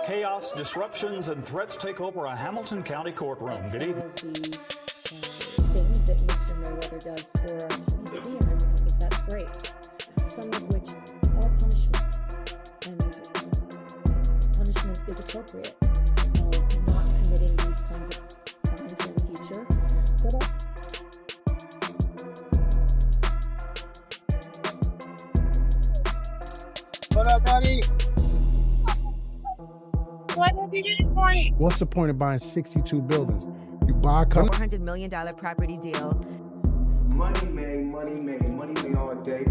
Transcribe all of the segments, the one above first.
Chaos, disruptions, and threats take over a Hamilton County courtroom. Good evening. Things that Mr. Mayweather does for our community, and I think that's great. Some of which are punishment, and punishment is appropriate of not committing these kinds of crimes in the future. What up, buddy? What's the point of buying 62 buildings? You buy a couple. $400 million property deal. Money made all day.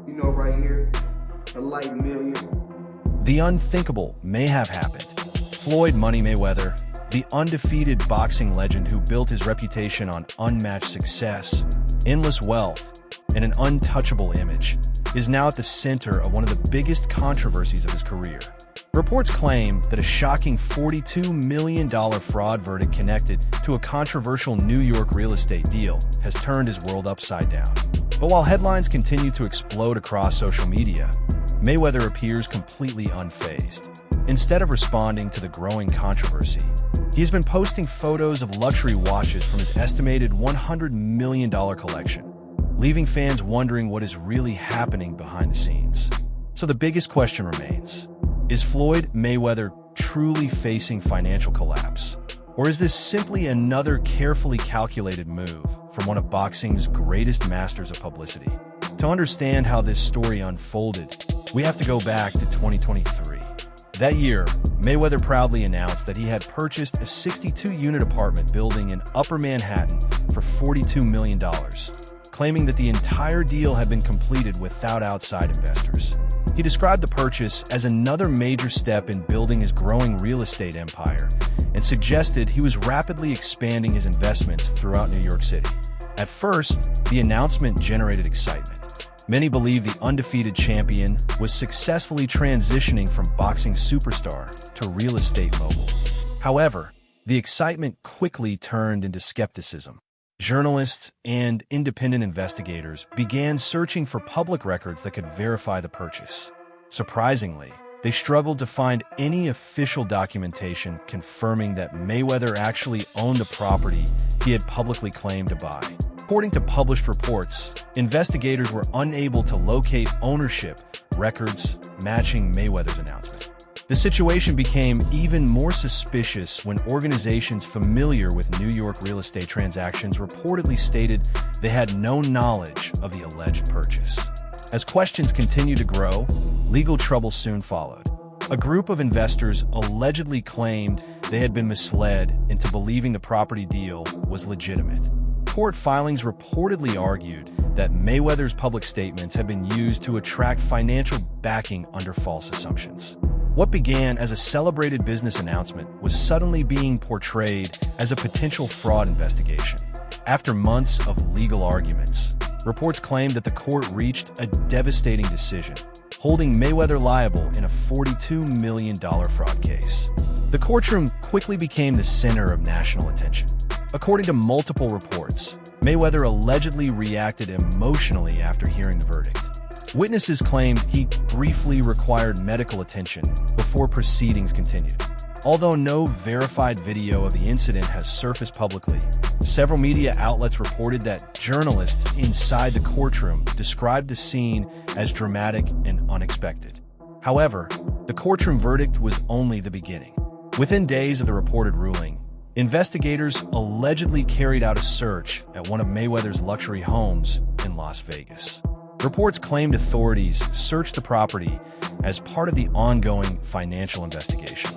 You know, right here, a light million. The unthinkable may have happened. Floyd "Money" Mayweather, the undefeated boxing legend who built his reputation on unmatched success, endless wealth, and an untouchable image, is now at the center of one of the biggest controversies of his career. Reports claim that a shocking $42 million fraud verdict connected to a controversial New York real estate deal has turned his world upside down. But while headlines continue to explode across social media, Mayweather appears completely unfazed. Instead of responding to the growing controversy, he has been posting photos of luxury watches from his estimated $100 million collection, leaving fans wondering what is really happening behind the scenes. So the biggest question remains: is Floyd Mayweather truly facing financial collapse? Or is this simply another carefully calculated move from one of boxing's greatest masters of publicity? To understand how this story unfolded, we have to go back to 2023. That year, Mayweather proudly announced that he had purchased a 62-unit apartment building in Upper Manhattan for $42 million, claiming that the entire deal had been completed without outside investors. He described the purchase as another major step in building his growing real estate empire and suggested he was rapidly expanding his investments throughout New York City. At first, the announcement generated excitement. Many believed the undefeated champion was successfully transitioning from boxing superstar to real estate mogul. However, the excitement quickly turned into skepticism. Journalists and independent investigators began searching for public records that could verify the purchase. Surprisingly, they struggled to find any official documentation confirming that Mayweather actually owned the property he had publicly claimed to buy. According to published reports, investigators were unable to locate ownership records matching Mayweather's announcement. The situation became even more suspicious when organizations familiar with New York real estate transactions reportedly stated they had no knowledge of the alleged purchase. As questions continued to grow, legal trouble soon followed. A group of investors allegedly claimed they had been misled into believing the property deal was legitimate. Court filings reportedly argued that Mayweather's public statements had been used to attract financial backing under false assumptions. What began as a celebrated business announcement was suddenly being portrayed as a potential fraud investigation. After months of legal arguments, reports claimed that the court reached a devastating decision, holding Mayweather liable in a $42 million fraud case. The courtroom quickly became the center of national attention. According to multiple reports, Mayweather allegedly reacted emotionally after hearing the verdict. Witnesses claimed he briefly required medical attention before proceedings continued. Although no verified video of the incident has surfaced publicly, several media outlets reported that journalists inside the courtroom described the scene as dramatic and unexpected. However, the courtroom verdict was only the beginning. Within days of the reported ruling, investigators allegedly carried out a search at one of Mayweather's luxury homes in Las Vegas. Reports claimed authorities searched the property as part of the ongoing financial investigation.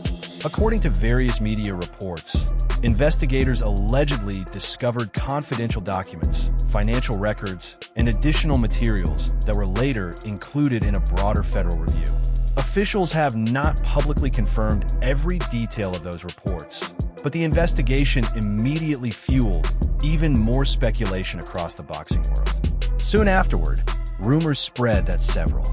According to various media reports, investigators allegedly discovered confidential documents, financial records, and additional materials that were later included in a broader federal review. Officials have not publicly confirmed every detail of those reports, but the investigation immediately fueled even more speculation across the boxing world. Soon afterward, rumors spread that several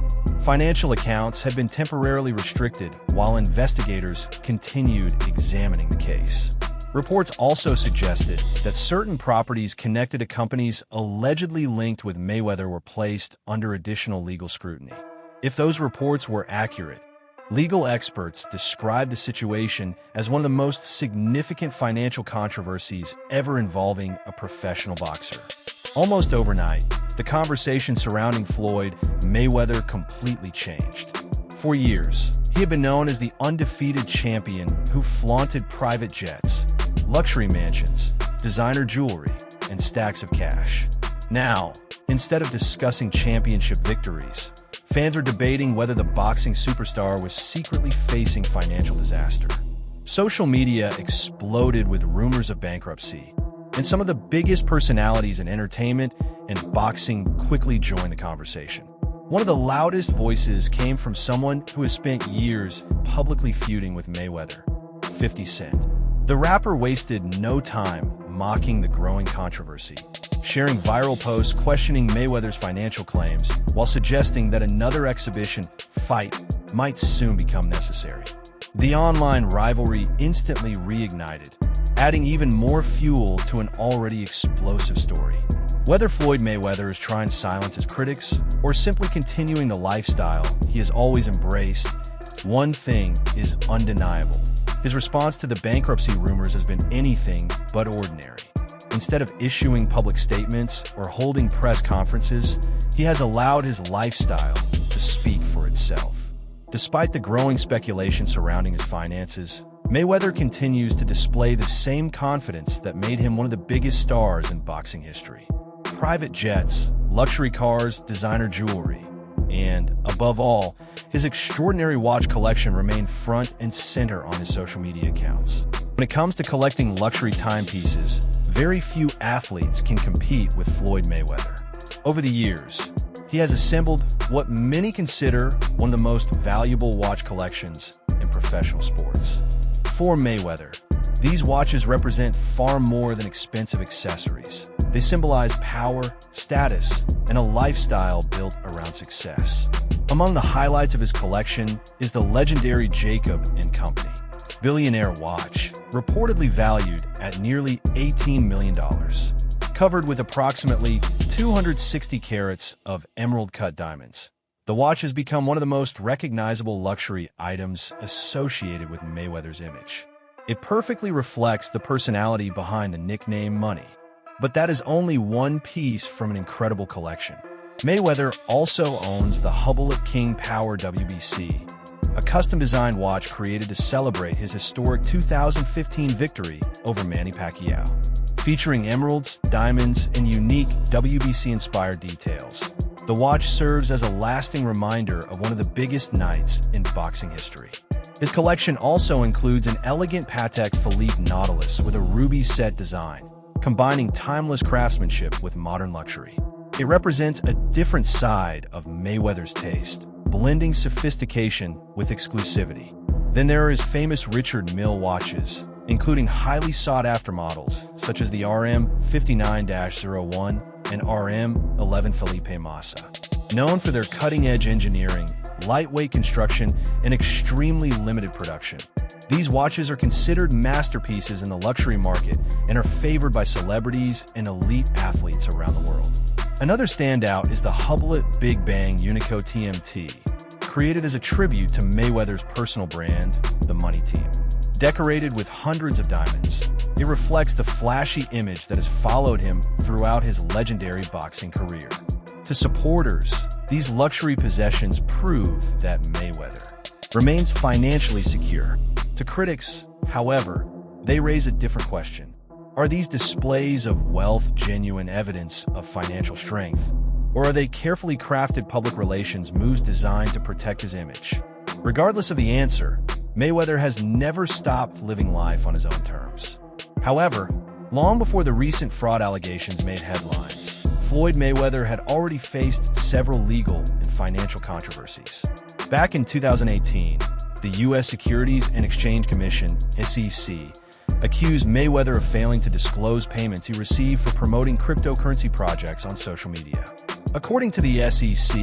financial accounts had been temporarily restricted while investigators continued examining the case. Reports also suggested that certain properties connected to companies allegedly linked with Mayweather were placed under additional legal scrutiny. If those reports were accurate, legal experts described the situation as one of the most significant financial controversies ever involving a professional boxer. Almost overnight, the conversation surrounding Floyd Mayweather completely changed. For years, he had been known as the undefeated champion who flaunted private jets, luxury mansions, designer jewelry, and stacks of cash. Now, instead of discussing championship victories, fans are debating whether the boxing superstar was secretly facing financial disaster. Social media exploded with rumors of bankruptcy, and some of the biggest personalities in entertainment and boxing quickly joined the conversation. One of the loudest voices came from someone who has spent years publicly feuding with Mayweather, 50 Cent. The rapper wasted no time mocking the growing controversy, sharing viral posts questioning Mayweather's financial claims while suggesting that another exhibition fight might soon become necessary. The online rivalry instantly reignited, adding even more fuel to an already explosive story. Whether Floyd Mayweather is trying to silence his critics or simply continuing the lifestyle he has always embraced, one thing is undeniable. His response to the bankruptcy rumors has been anything but ordinary. Instead of issuing public statements or holding press conferences, he has allowed his lifestyle to speak for itself. Despite the growing speculation surrounding his finances, Mayweather continues to display the same confidence that made him one of the biggest stars in boxing history. Private jets, luxury cars, designer jewelry, and, above all, his extraordinary watch collection remain front and center on his social media accounts. When it comes to collecting luxury timepieces, very few athletes can compete with Floyd Mayweather. Over the years, he has assembled what many consider one of the most valuable watch collections in professional sports. For Mayweather, these watches represent far more than expensive accessories. They symbolize power, status, and a lifestyle built around success. Among the highlights of his collection is the legendary Jacob & Company billionaire watch, reportedly valued at nearly $18 million, covered with approximately 260 carats of emerald-cut diamonds. The watch has become one of the most recognizable luxury items associated with Mayweather's image. It perfectly reflects the personality behind the nickname Money. But that is only one piece from an incredible collection. Mayweather also owns the Hubble King Power WBC, a custom-designed watch created to celebrate his historic 2015 victory over Manny Pacquiao. Featuring emeralds, diamonds, and unique WBC-inspired details, the watch serves as a lasting reminder of one of the biggest nights in boxing history. His collection also includes an elegant Patek Philippe Nautilus with a ruby-set design, combining timeless craftsmanship with modern luxury. It represents a different side of Mayweather's taste, blending sophistication with exclusivity. Then there are his famous Richard Mille watches, including highly sought-after models such as the RM59-01 and RM11 Felipe Massa. Known for their cutting-edge engineering, lightweight construction, and extremely limited production, these watches are considered masterpieces in the luxury market and are favored by celebrities and elite athletes around the world. Another standout is the Hubble Big Bang Unico TMT, created as a tribute to Mayweather's personal brand, the Money Team. Decorated with hundreds of diamonds, it reflects the flashy image that has followed him throughout his legendary boxing career. To supporters, these luxury possessions prove that Mayweather remains financially secure. To critics, however, they raise a different question. Are these displays of wealth genuine evidence of financial strength, or are they carefully crafted public relations moves designed to protect his image? Regardless of the answer, Mayweather has never stopped living life on his own terms. However, long before the recent fraud allegations made headlines, Floyd Mayweather had already faced several legal and financial controversies. Back in 2018, the U.S. Securities and Exchange Commission, SEC, accused Mayweather of failing to disclose payments he received for promoting cryptocurrency projects on social media. According to the SEC,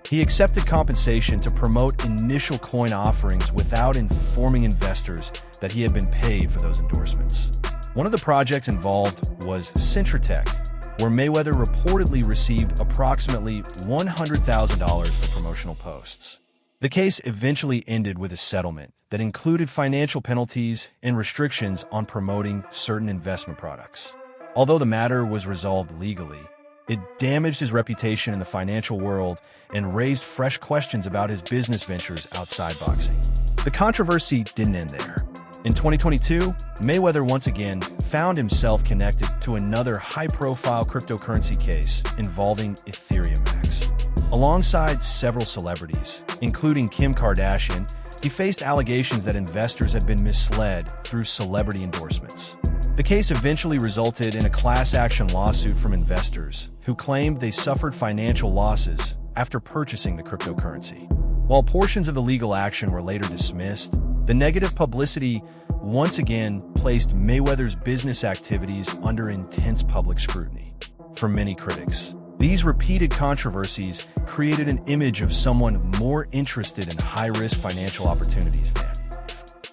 he accepted compensation to promote initial coin offerings without informing investors that he had been paid for those endorsements. One of the projects involved was Centratech, where Mayweather reportedly received approximately $100,000 for promotional posts. The case eventually ended with a settlement that included financial penalties and restrictions on promoting certain investment products. Although the matter was resolved legally, it damaged his reputation in the financial world and raised fresh questions about his business ventures outside boxing. The controversy didn't end there. In 2022, Mayweather once again found himself connected to another high-profile cryptocurrency case involving Ethereum Max. Alongside several celebrities, including Kim Kardashian, he faced allegations that investors had been misled through celebrity endorsements. The case eventually resulted in a class action lawsuit from investors who claimed they suffered financial losses after purchasing the cryptocurrency. While portions of the legal action were later dismissed, the negative publicity once again placed Mayweather's business activities under intense public scrutiny. For many critics, these repeated controversies created an image of someone more interested in high-risk financial opportunities than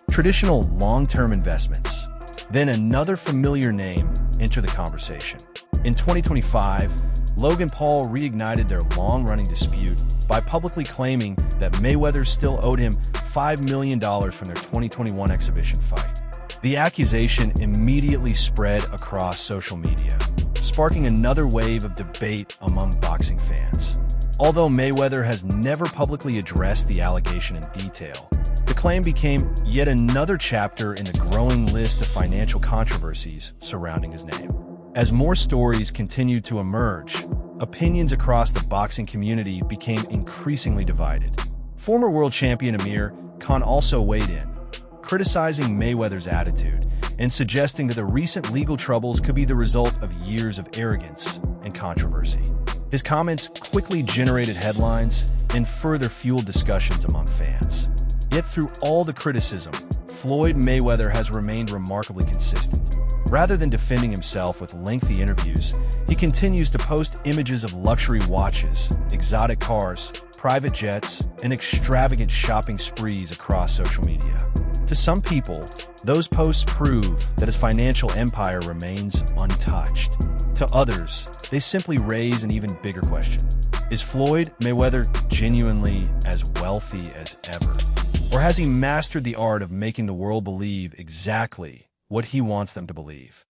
traditional long-term investments. Then another familiar name entered the conversation. In 2025, Logan Paul reignited their long-running dispute by publicly claiming that Mayweather still owed him $5 million from their 2021 exhibition fight. The accusation immediately spread across social media, sparking another wave of debate among boxing fans. Although Mayweather has never publicly addressed the allegation in detail, the claim became yet another chapter in the growing list of financial controversies surrounding his name. As more stories continued to emerge, opinions across the boxing community became increasingly divided. Former world champion Amir Khan also weighed in, criticizing Mayweather's attitude and suggesting that the recent legal troubles could be the result of years of arrogance and controversy. His comments quickly generated headlines and further fueled discussions among fans. Yet through all the criticism, Floyd Mayweather has remained remarkably consistent. Rather than defending himself with lengthy interviews, he continues to post images of luxury watches, exotic cars, private jets, and extravagant shopping sprees across social media. To some people, those posts prove that his financial empire remains untouched. To others, they simply raise an even bigger question. Is Floyd Mayweather genuinely as wealthy as ever? Or has he mastered the art of making the world believe exactly what he wants them to believe?